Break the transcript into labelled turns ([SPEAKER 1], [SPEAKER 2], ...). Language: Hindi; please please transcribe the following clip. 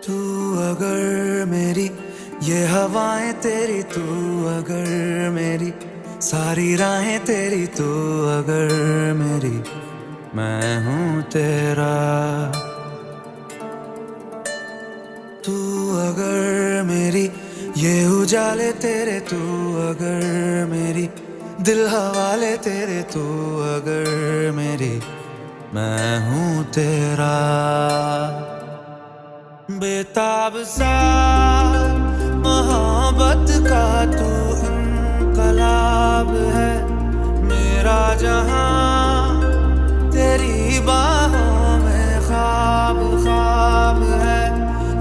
[SPEAKER 1] तू अगर मेरी ये हवाएं तेरी, तू अगर मेरी सारी राहें तेरी, तू अगर मेरी मैं हूँ तेरा। तू अगर मेरी ये उजाले तेरे, तू अगर मेरी दिल हवाले तेरे, तू अगर मेरी मैं हूँ तेरा। बेताब सा मोहब्बत का तू इनकलाब है, मेरा जहां